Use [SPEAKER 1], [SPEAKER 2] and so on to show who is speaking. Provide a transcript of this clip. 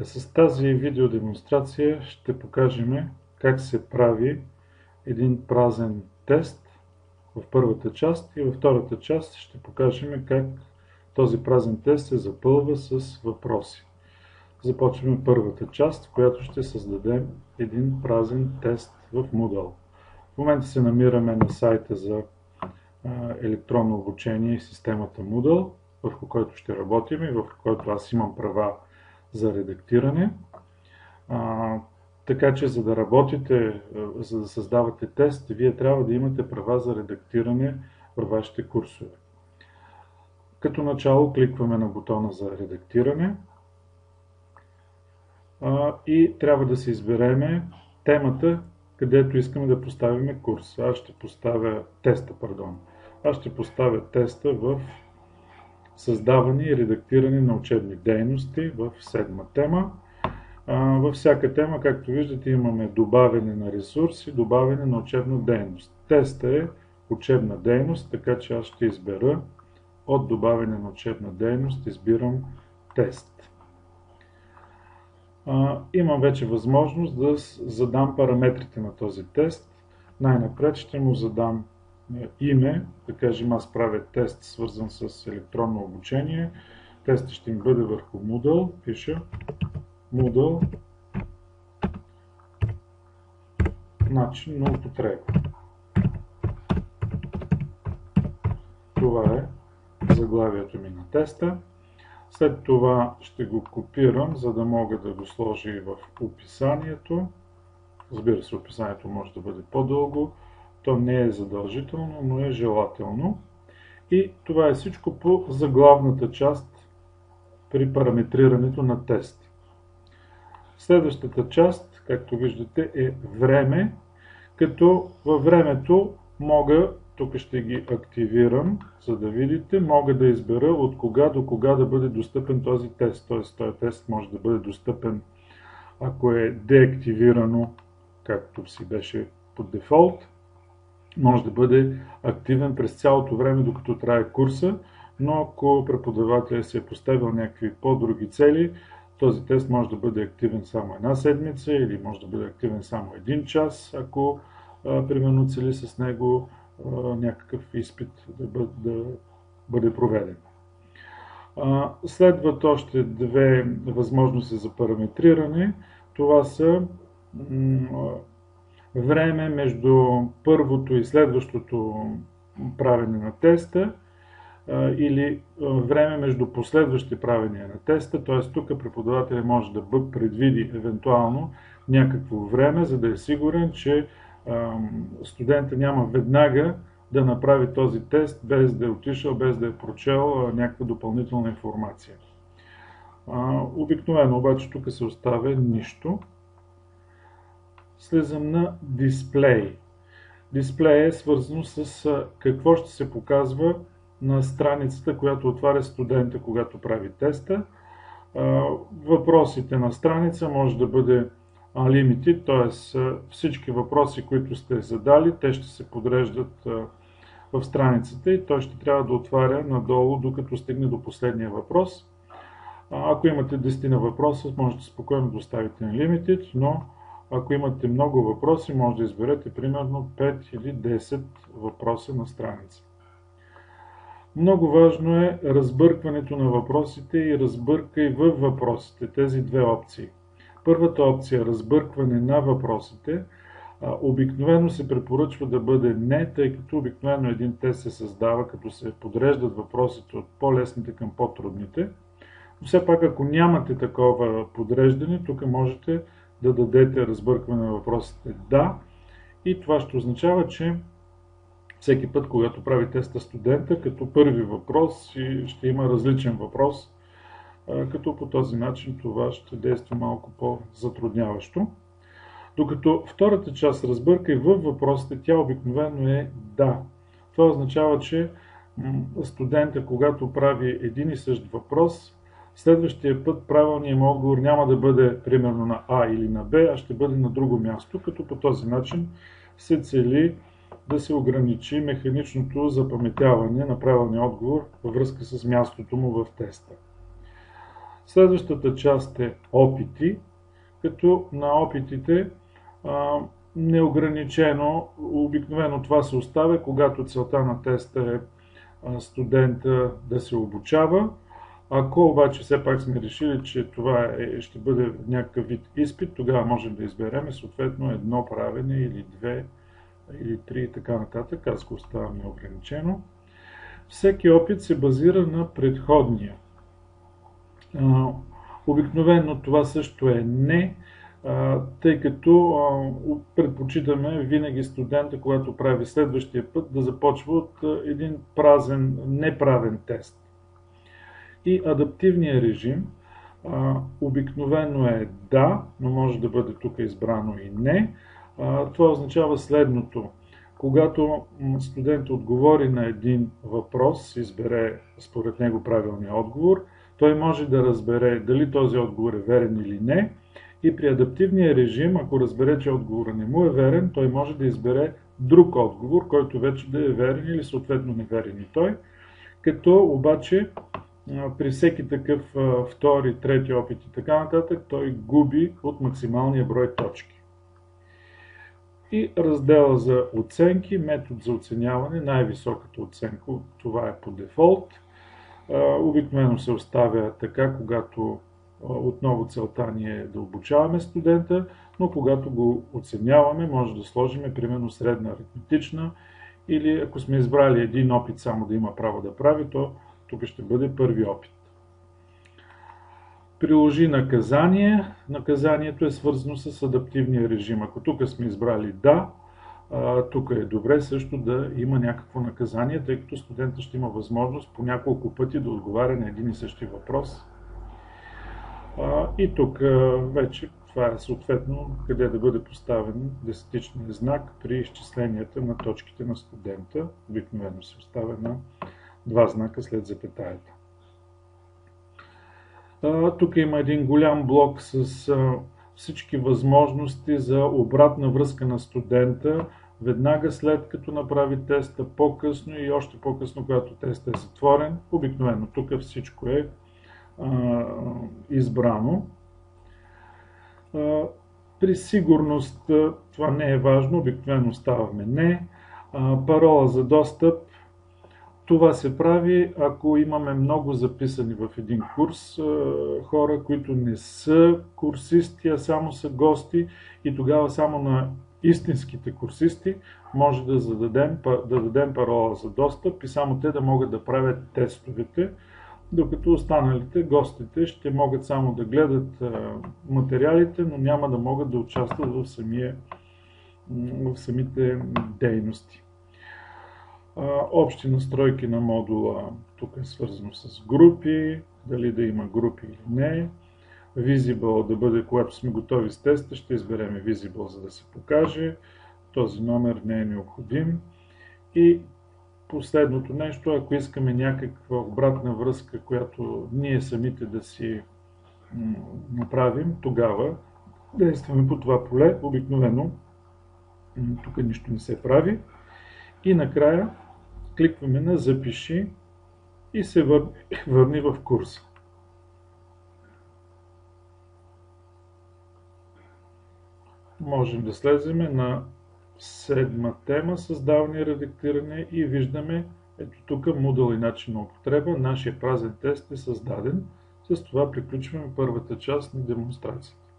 [SPEAKER 1] С тази видеодемонстрация ще покажем как се прави един празен тест в първата част и във втората част ще покажем как този празен тест се запълва с въпроси. Започваме първата част, в която ще създадем един празен тест в Moodle. В момента се намираме на сайта за електронно обучение и системата Moodle, върху който ще работим и върху който аз имам права за редактиране. Така че за да работите, за да създавате тест, вие трябва да имате права за редактиране във вашите курсове. Като начало кликваме на бутона за редактиране и трябва да се избереме темата, където искаме да поставим курс. Аз ще поставя теста в създаване и редактиране на учебни дейности в седма тема. Във всяка тема, както виждате, имаме добавяне на ресурси, добавяне на учебна дейност. Теста е учебна дейност, така че аз ще избера от добавяне на учебна дейност, избирам тест. Имам вече възможност да задам параметрите на този тест. Най-напред ще му задам име, да кажем аз правя тест свързан с електронно обучение. Тестът ще ми бъде върху Moodle, пиша Moodle, начин на употреба. Това е заглавието ми на теста. След това ще го копирам, за да мога да го сложа и в описанието. Разбира се, описанието може да бъде по-дълго. То не е задължително, но е желателно. И това е всичко по заглавната част при параметрирането на тест. Следващата част, както виждате, е време, като във времето мога, тук ще ги активирам, за да видите, мога да избера от кога до кога да бъде достъпен този тест. Т.е. този тест може да бъде достъпен, ако е деактивирано, както си беше по дефолт, може да бъде активен през цялото време, докато трае курса, но ако преподавателят си е поставил някакви по-други цели, този тест може да бъде активен само една седмица или може да бъде активен само един час, ако примерно цели с него някакъв изпит да бъде проведен. Следват още две възможности за параметриране. Това са време между първото и следващото правене на теста или време между последващи правения на теста, т.е. тук преподавателят може да предвиди евентуално някакво време, за да е сигурен, че студентът няма веднага да направи този тест, без да е отишъл, без да е прочел някаква допълнителна информация. Обикновено обаче тук се оставя нищо. Слизам на дисплей. Дисплей е свързано с какво ще се показва на страницата, която отваря студента, когато прави теста. Въпросите на страница може да бъде unlimited, т.е. всички въпроси, които сте задали, те ще се подреждат в страницата и той ще трябва да отваря надолу, докато стигне до последния въпрос. Ако имате 10 на въпроса, можете спокойно да оставите unlimited, но ако имате много въпроси, може да изберете примерно 5 или 10 въпроса на страница. Много важно е разбъркването на въпросите и разбъркай във въпросите, тези две опции. Първата опция, разбъркване на въпросите, обикновено се препоръчва да бъде не, тъй като обикновено един тест се създава, като се подреждат въпросите от по-лесните към по-трудните. Но все пак, ако нямате такова подреждане, тук можете да дадете разбъркване на въпросите да, и това ще означава, че всеки път, когато прави теста студента, като първи въпрос ще има различен въпрос, като по този начин това ще действа малко по-затрудняващо. Докато втората част, разбъркай във въпросите, тя обикновено е да. Това означава, че студента, когато прави един и същ въпрос, следващия път правилният му отговор няма да бъде примерно на А или на Б, а ще бъде на друго място, като по този начин се цели да се ограничи механичното запаметяване на правилния отговор във връзка с мястото му в теста. Следващата част е опити, като на опитите неограничено, обикновено това се оставя, когато целта на теста е студента да се обучава. Ако обаче все пак сме решили, че това ще бъде някакъв вид изпит, тогава можем да изберем съответно едно правене или две или три и така нататък. Аз го оставям неограничено. Всеки опит се базира на предходния. Обикновено това също е не, тъй като предпочитаме винаги студента, когато прави следващия път, да започва от един празен, неправен тест. И адаптивният режим обикновено е да, но може да бъде тук избрано и не. Това означава следното. Когато студент отговори на един въпрос, избере според него правилния отговор, той може да разбере дали този отговор е верен или не. И при адаптивния режим, ако разбере, че отговорът не му е верен, той може да избере друг отговор, който вече да е верен или съответно неверен и той. Като обаче при всеки такъв втори, трети опит и така нататък, той губи от максималния брой точки. И раздела за оценки, метод за оценяване, най-високата оценка, това е по дефолт. Обикновено се оставя така, когато отново целта ни е да обучаваме студента, но когато го оценяваме, може да сложим примерно средна аритметична или ако сме избрали един опит само да има право да прави, то тук ще бъде първи опит. Приложи наказание. Наказанието е свързано с адаптивния режим. Ако тук сме избрали да, тук е добре също да има някакво наказание, тъй като студентът ще има възможност по няколко пъти да отговаря на един и същи въпрос. И тук вече това е съответно къде да бъде поставен десетичният знак при изчисленията на точките на студента. Обикновено се оставя на два знака след запетаята. Тук има един голям блок с всички възможности за обратна връзка на студента, веднага след като направи теста, по-късно и още по-късно, когато тестът е затворен. Обикновено тук всичко е избрано. При сигурност това не е важно, обикновено ставаме не. Парола за достъп. Това се прави, ако имаме много записани в един курс хора, които не са курсисти, а само са гости, и тогава само на истинските курсисти може да дадем парола за достъп и само те да могат да правят тестовете, докато останалите, гостите, ще могат само да гледат материалите, но няма да могат да участват в самите дейности. Общи настройки на модула, тук е свързано с групи, дали да има групи или не. Visible да бъде, когато сме готови с теста, ще изберем Visible, за да се покаже. Този номер не е необходим. И последното нещо, ако искаме някаква обратна връзка, която ние самите да си направим, тогава действаме по това поле. Обикновено тук нищо не се прави. И накрая кликваме на Запиши и се върни в курса. Можем да слезем на 7 тема създаване и редактиране и виждаме, ето тук Moodle и начин на употреба. Нашия празен тест е създаден. С това приключваме първата част на демонстрацията.